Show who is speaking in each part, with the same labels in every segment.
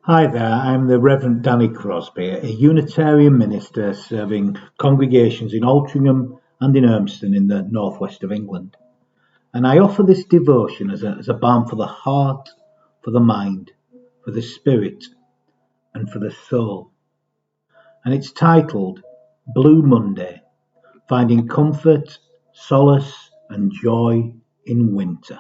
Speaker 1: Hi there, I'm the Reverend Danny Crosby, a Unitarian minister serving congregations in Altrincham and in Urmston in the northwest of England. And I offer this devotion as a balm for the heart, for the mind, for the spirit, and for the soul. And it's titled Blue Monday, Finding Comfort, Solace, and Joy in Winter.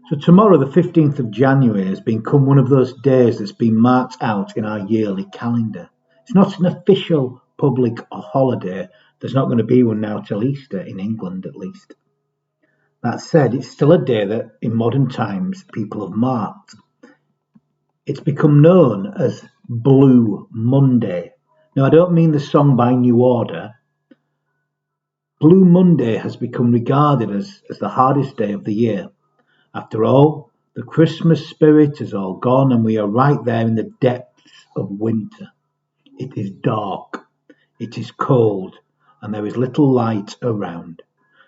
Speaker 1: So tomorrow, the 15th of January, has become one of those days that's been marked out in our yearly calendar. It's not an official public holiday. There's not going to be one now till Easter, in England at least. That said, it's still a day that in modern times people have marked. It's become known as Blue Monday. Now, I don't mean the song by New Order. Blue Monday has become regarded as the hardest day of the year. After all, the Christmas spirit is all gone and we are right there in the depths of winter. It is dark, it is cold, and there is little light around.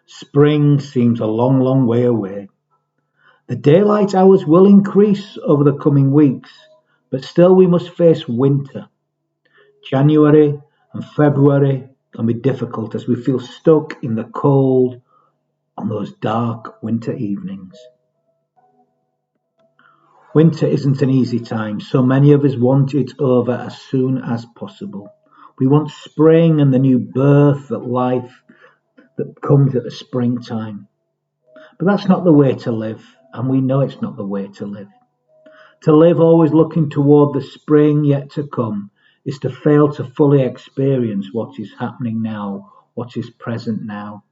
Speaker 1: Spring seems a long, long way away. The daylight hours will increase over the coming weeks, but still we must face winter. January and February can be difficult as we feel stuck in the cold on those dark winter evenings. Winter isn't an easy time. So many of us want it over as soon as possible. We want spring and the new birth that life that comes at the springtime. But that's not the way to live, and we know it's not the way to live. To live always looking toward the spring yet to come is to fail to fully experience what is happening now, what is present now.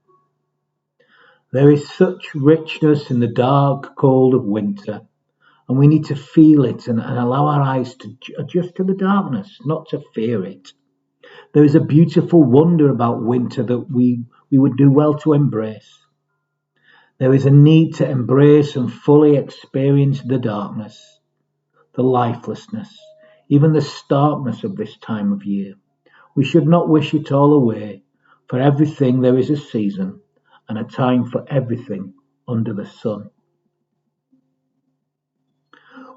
Speaker 1: There is such richness in the dark cold of winter. And we need to feel it and allow our eyes to adjust to the darkness, not to fear it. There is a beautiful wonder about winter that we would do well to embrace. There is a need to embrace and fully experience the darkness, the lifelessness, even the starkness of this time of year. We should not wish it all away. For everything there is a season and a time for everything under the sun.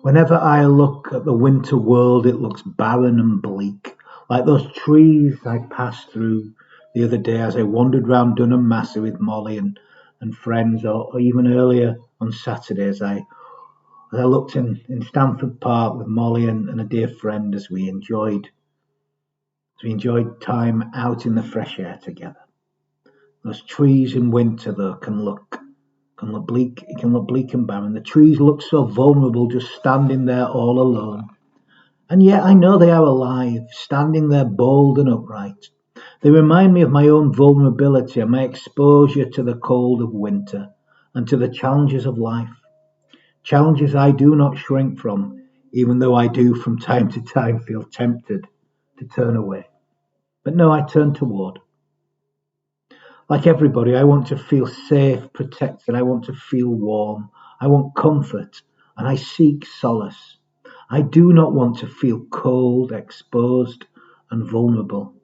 Speaker 1: Whenever I look at the winter world, it looks barren and bleak, like those trees I passed through the other day as I wandered round Dunham Massey with Molly and friends, or even earlier on Saturday as I looked in Stamford Park with Molly and a dear friend as we enjoyed time out in the fresh air together. Those trees in winter, though, can look bleak. It can look bleak and barren. The trees look so vulnerable, just standing there all alone. And yet I know they are alive, standing there bold and upright. They remind me of my own vulnerability and my exposure to the cold of winter and to the challenges of life. Challenges I do not shrink from, even though I do from time to time feel tempted to turn away. But no, I turn toward. Like everybody, I want to feel safe, protected. I want to feel warm. I want comfort, and I seek solace. I do not want to feel cold, exposed, and vulnerable.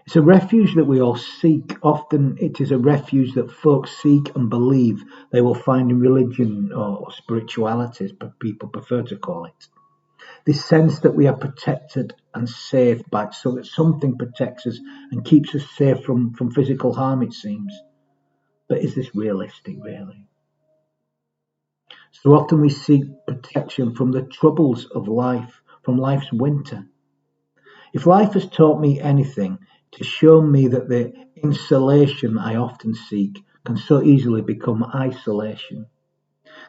Speaker 1: It's a refuge that we all seek. Often it is a refuge that folks seek and believe they will find in religion or spirituality, as people prefer to call it. This sense that we are protected and safe so that something protects us and keeps us safe from physical harm, it seems. But is this realistic, really? So often we seek protection from the troubles of life, from life's winter. If life has taught me anything, to show me that the insulation I often seek can so easily become isolation.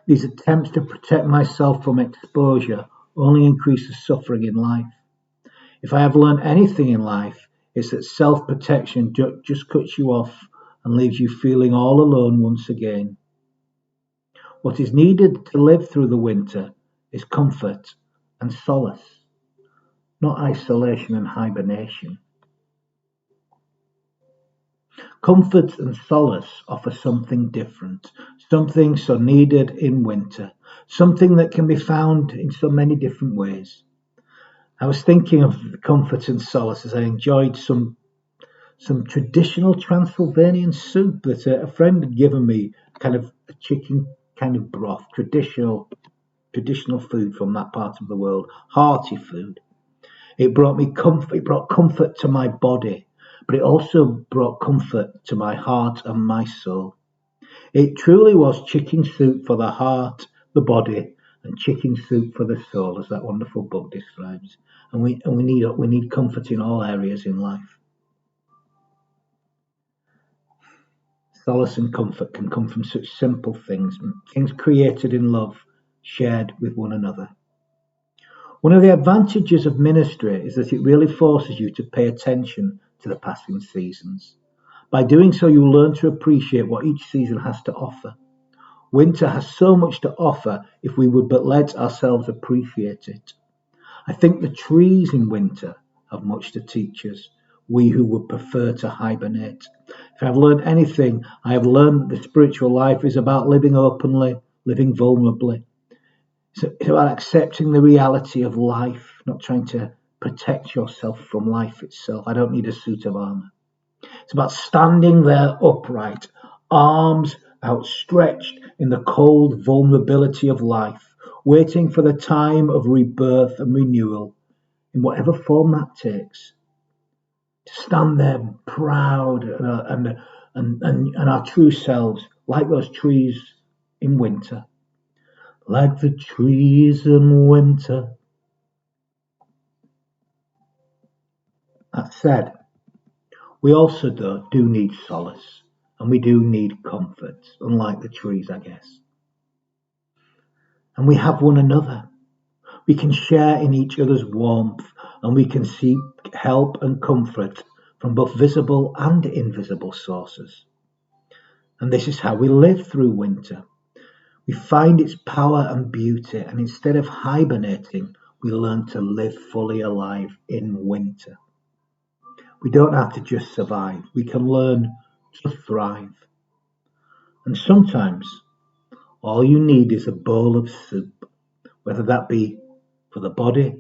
Speaker 1: These attempts to protect myself from exposure only increases suffering in life. If I have learned anything in life, it's that self-protection just cuts you off and leaves you feeling all alone once again. What is needed to live through the winter is comfort and solace, not isolation and hibernation. Comfort and solace offer something different, something so needed in winter, something that can be found in so many different ways. I was thinking of comfort and solace as I enjoyed some traditional Transylvanian soup that a friend had given me, kind of a chicken kind of broth, traditional traditional food from that part of the world, hearty food. It brought me comfort. It brought comfort to my body, but it also brought comfort to my heart and my soul. It truly was chicken soup for the heart, the body, and chicken soup for the soul, as that wonderful book describes. And we need comfort in all areas in life. Solace and comfort can come from such simple things, things created in love, shared with one another. One of the advantages of ministry is that it really forces you to pay attention to the passing seasons. By doing so, you learn to appreciate what each season has to offer. Winter has so much to offer if we would but let ourselves appreciate it. I think the trees in winter have much to teach us, we who would prefer to hibernate. If I've learned anything, I have learned that the spiritual life is about living openly, living vulnerably. It's about accepting the reality of life, not trying to protect yourself from life itself. I don't need a suit of armor. It's about standing there upright, arms outstretched in the cold vulnerability of life, waiting for the time of rebirth and renewal, in whatever form that takes. To stand there proud and our true selves, like those trees in winter. Like the trees in winter. That said, we also do need solace, and we do need comfort, unlike the trees, I guess. And we have one another. We can share in each other's warmth, and we can seek help and comfort from both visible and invisible sources. And this is how we live through winter. We find its power and beauty, and instead of hibernating, we learn to live fully alive in winter. We don't have to just survive, we can learn to thrive. And sometimes all you need is a bowl of soup, whether that be for the body,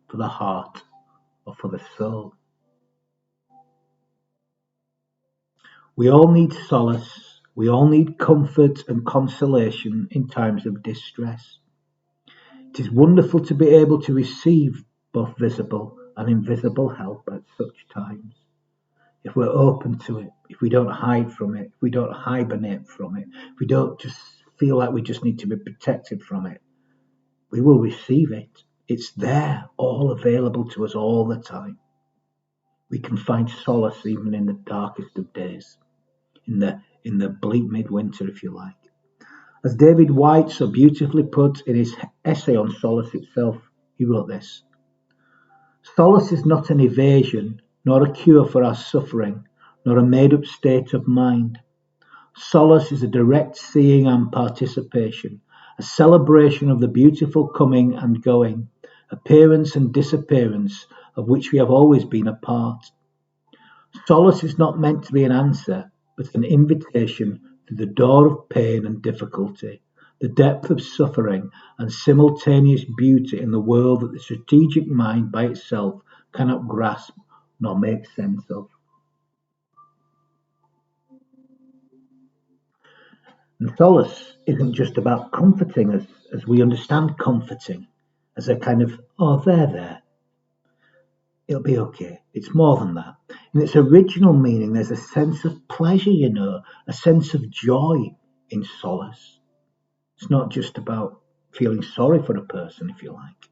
Speaker 1: for the heart, or for the soul. We all need solace, we all need comfort and consolation in times of distress. It is wonderful to be able to receive both visible and invisible help at such times. If we're open to it, if we don't hide from it, if we don't hibernate from it, if we don't just feel like we just need to be protected from it, we will receive it. It's there, all available to us all the time. We can find solace even in the darkest of days, in the bleak midwinter, if you like. As David White so beautifully put in his essay on solace itself, he wrote this: "Solace is not an evasion, nor a cure for our suffering, nor a made-up state of mind. Solace is a direct seeing and participation, a celebration of the beautiful coming and going, appearance and disappearance of which we have always been a part. Solace is not meant to be an answer, but an invitation to the door of pain and difficulty, the depth of suffering and simultaneous beauty in the world that the strategic mind by itself cannot grasp nor make sense of." And solace isn't just about comforting us as we understand comforting, as a kind of, oh, there. It'll be okay. It's more than that. In its original meaning, there's a sense of pleasure, a sense of joy in solace. It's not just about feeling sorry for a person, if you like,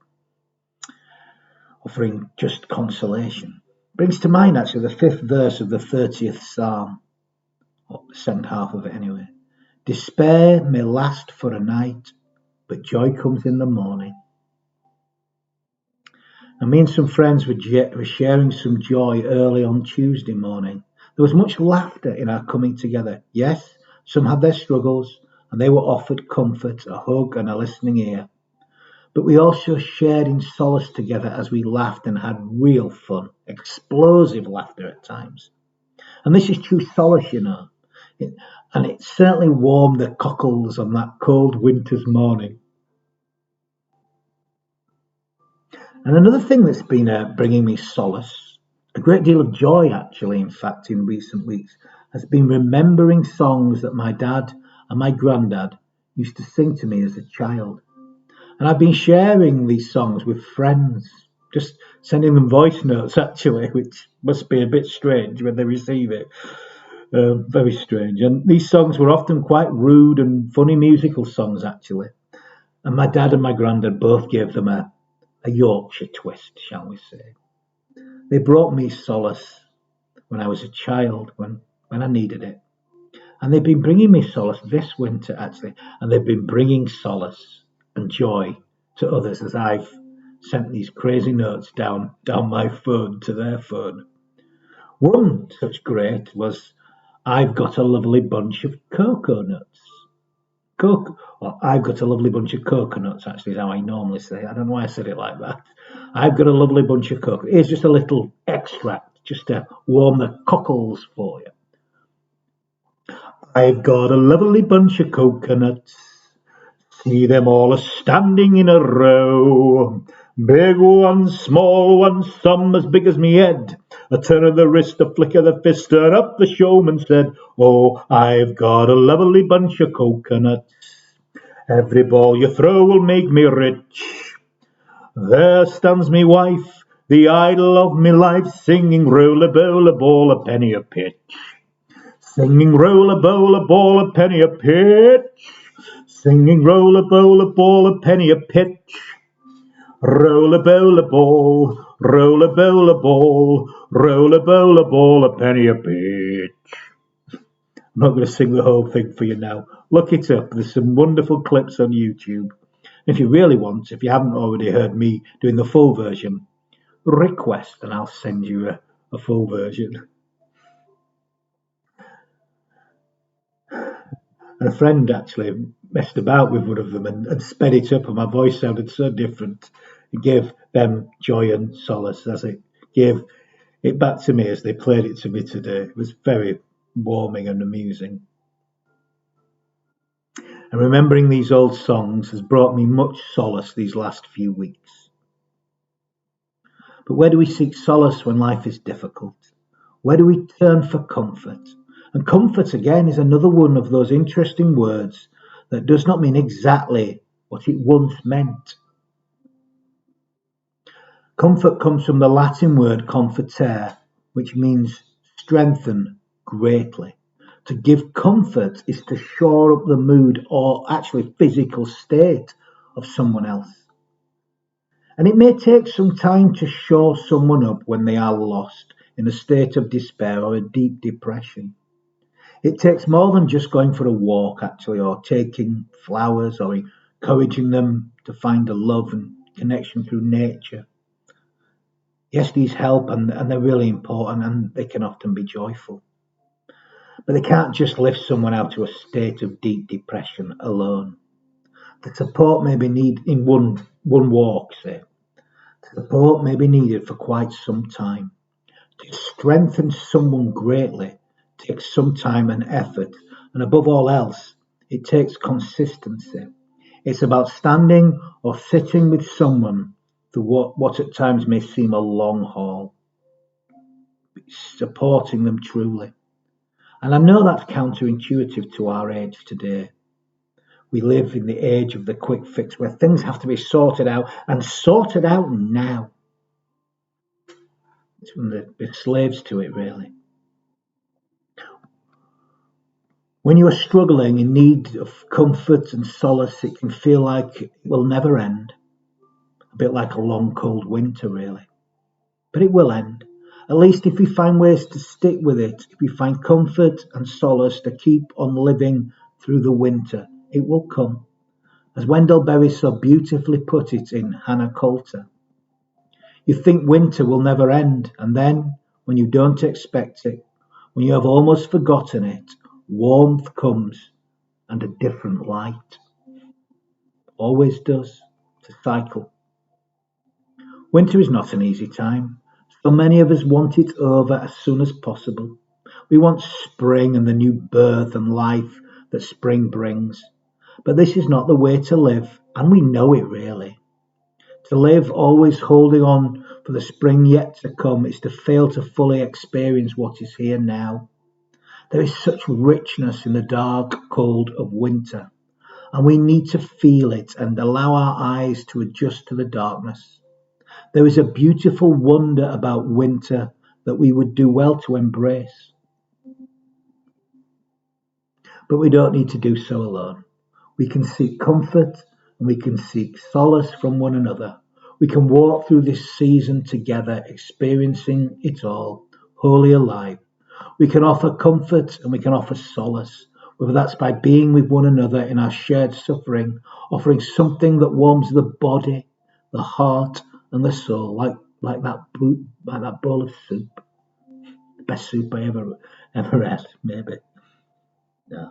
Speaker 1: offering just consolation. Brings to mind, actually, the 5th verse of the 30th Psalm, or the second half of it anyway. "Despair may last for a night, but joy comes in the morning." And me and some friends were sharing some joy early on Tuesday morning. There was much laughter in our coming together. Yes, some had their struggles, and they were offered comfort, a hug, and a listening ear. But we also shared in solace together as we laughed and had real fun, explosive laughter at times. And this is true solace, and it certainly warmed the cockles on that cold winter's morning. And another thing that's been bringing me solace, a great deal of joy actually, in fact, in recent weeks, has been remembering songs that my dad and my granddad used to sing to me as a child. And I've been sharing these songs with friends, just sending them voice notes actually, which must be a bit strange when they receive it. Very strange. And these songs were often quite rude and funny musical songs actually. And my dad and my granddad both gave them a Yorkshire twist, shall we say. They brought me solace when I was a child, when I needed it. And they've been bringing me solace this winter, actually. And they've been bringing solace and joy to others as I've sent these crazy notes down my phone to their phone. One such great was, I've got a lovely bunch of cocoa nuts. Well, I've got a lovely bunch of coconuts, actually, is how I normally say it. I don't know why I said it like that. I've got a lovely bunch of coconuts. Here's just a little extract, just to warm the cockles for you. I've got a lovely bunch of coconuts. See them all a-standing in a row. Big ones, small ones, some as big as me head. A turn of the wrist, a flick of the fist, and up the showman said, oh, I've got a lovely bunch of coconuts. Every ball you throw will make me rich. There stands me wife, the idol of me life, singing roll a bowl a ball a penny a pitch. Singing roll a bowl a ball a penny a pitch. Singing roll a bowl a ball a penny a pitch. Roll a bowl a ball, roll a bowl a ball, roll a bowl a ball a penny a pitch. I'm not going to sing the whole thing for you now. Look it up. There's some wonderful clips on YouTube. If you really want, if you haven't already heard me doing the full version, request and I'll send you a full version. And a friend actually messed about with one of them and sped it up, and my voice sounded so different. It gave them joy and solace as it gave it back to me as they played it to me today. It was very warming and amusing. And remembering these old songs has brought me much solace these last few weeks. But where do we seek solace when life is difficult? Where do we turn for comfort? And comfort, again, is another one of those interesting words that does not mean exactly what it once meant. Comfort comes from the Latin word comfortere, which means strengthen greatly. To give comfort is to shore up the mood or actually physical state of someone else. And it may take some time to shore someone up when they are lost in a state of despair or a deep depression. It takes more than just going for a walk, actually, or taking flowers, or encouraging them to find a love and connection through nature. Yes, these help, and they're really important, and they can often be joyful. But they can't just lift someone out to a state of deep depression alone. The support may be needed in one walk, say. Support may be needed for quite some time. To strengthen someone greatly takes some time and effort, and above all else, it takes consistency. It's about standing or sitting with someone through what at times may seem a long haul, supporting them truly. And I know that's counterintuitive to our age today. We live in the age of the quick fix where things have to be sorted out and sorted out now. It's when we're slaves to it, really. When you are struggling in need of comfort and solace, it can feel like it will never end. A bit like a long, cold winter, really. But it will end. At least if we find ways to stick with it, if we find comfort and solace to keep on living through the winter, it will come. As Wendell Berry so beautifully put it in Hannah Coulter. You think winter will never end, and then, when you don't expect it, when you have almost forgotten it, warmth comes and a different light. Always does. It's a cycle. Winter is not an easy time. So many of us want it over as soon as possible. We want spring and the new birth and life that spring brings. But this is not the way to live, and we know it really. To live always holding on for the spring yet to come is to fail to fully experience what is here now. There is such richness in the dark cold of winter. and we need to feel it and allow our eyes to adjust to the darkness. There is a beautiful wonder about winter that we would do well to embrace, but we don't need to do so alone. We can seek comfort and we can seek solace from one another. We can walk through this season together, experiencing it all, wholly alive. We can offer comfort and we can offer solace, whether that's by being with one another in our shared suffering, offering something that warms the body, the heart, and the soul, like that bowl of soup, the best soup I ever had, maybe. No.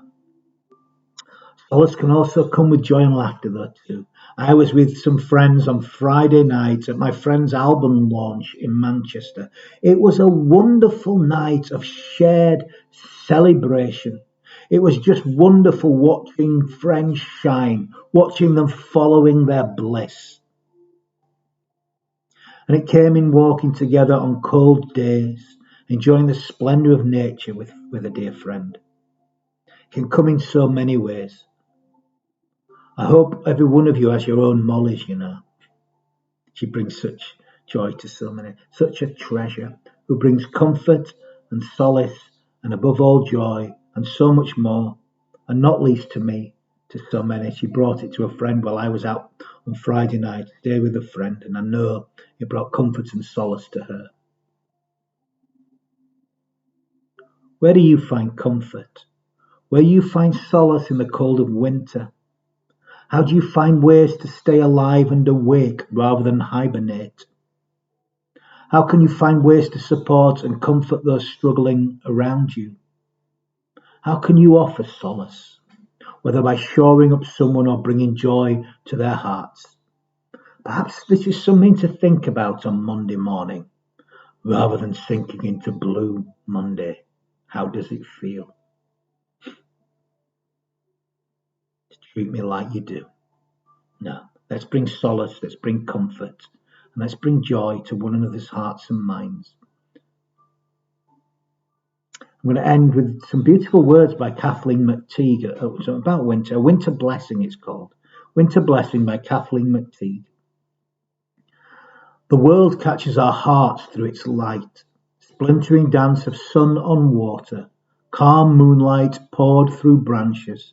Speaker 1: Solace can also come with joy and laughter, though, too. I was with some friends on Friday night at my friend's album launch in Manchester. It was a wonderful night of shared celebration. It was just wonderful watching friends shine, watching them following their bliss. And it came in walking together on cold days, enjoying the splendour of nature with a dear friend. It can come in so many ways. I hope every one of you has your own Molly's, you know. She brings such joy to so many, such a treasure, who brings comfort and solace and above all joy and so much more, and not least to me, to so many. She brought it to a friend while I was out on Friday night, stay with a friend, and I know it brought comfort and solace to her. Where do you find comfort? Where do you find solace in the cold of winter? How do you find ways to stay alive and awake rather than hibernate? How can you find ways to support and comfort those struggling around you? How can you offer solace, whether by shoring up someone or bringing joy to their hearts? Perhaps this is something to think about on Monday morning, rather than sinking into Blue Monday. How does it feel to treat me like you do? No, let's bring solace, let's bring comfort, and let's bring joy to one another's hearts and minds. I'm going to end with some beautiful words by Kathleen McTeague about winter. Winter Blessing, it's called. Winter Blessing by Kathleen McTeague. The world catches our hearts through its light, splintering dance of sun on water, calm moonlight poured through branches,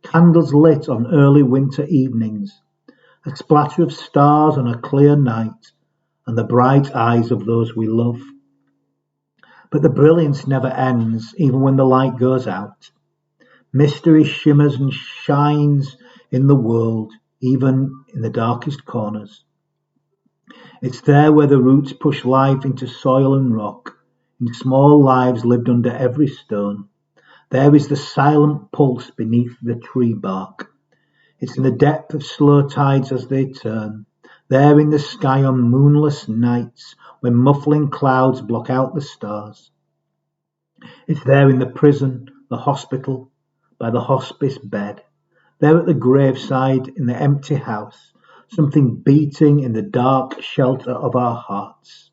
Speaker 1: candles lit on early winter evenings, a splatter of stars on a clear night, and the bright eyes of those we love. But the brilliance never ends, even when the light goes out. Mystery shimmers and shines in the world, even in the darkest corners. It's there where the roots push life into soil and rock, in small lives lived under every stone. There is the silent pulse beneath the tree bark. It's in the depth of slow tides as they turn. There in the sky on moonless nights, when muffling clouds block out the stars. It's there in the prison, the hospital, by the hospice bed. There at the graveside, in the empty house, something beating in the dark shelter of our hearts.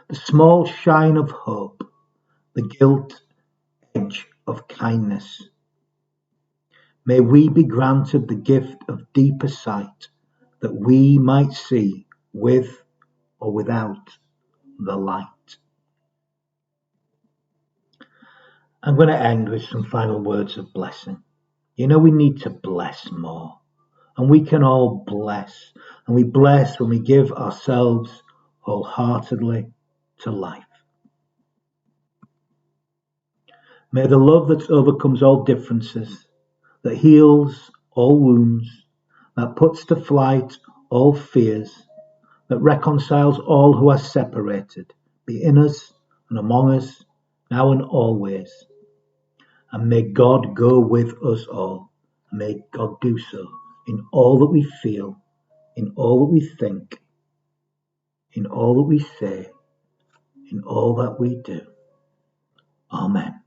Speaker 1: The small shine of hope, the gilt edge of kindness. May we be granted the gift of deeper sight, that we might see with or without the light. I'm going to end with some final words of blessing. You know, we need to bless more. And we can all bless. And we bless when we give ourselves wholeheartedly to life. May the love that overcomes all differences, that heals all wounds, that puts to flight all fears, that reconciles all who are separated, be in us and among us, now and always. And may God go with us all. And may God do so in all that we feel, in all that we think, in all that we say, in all that we do. Amen.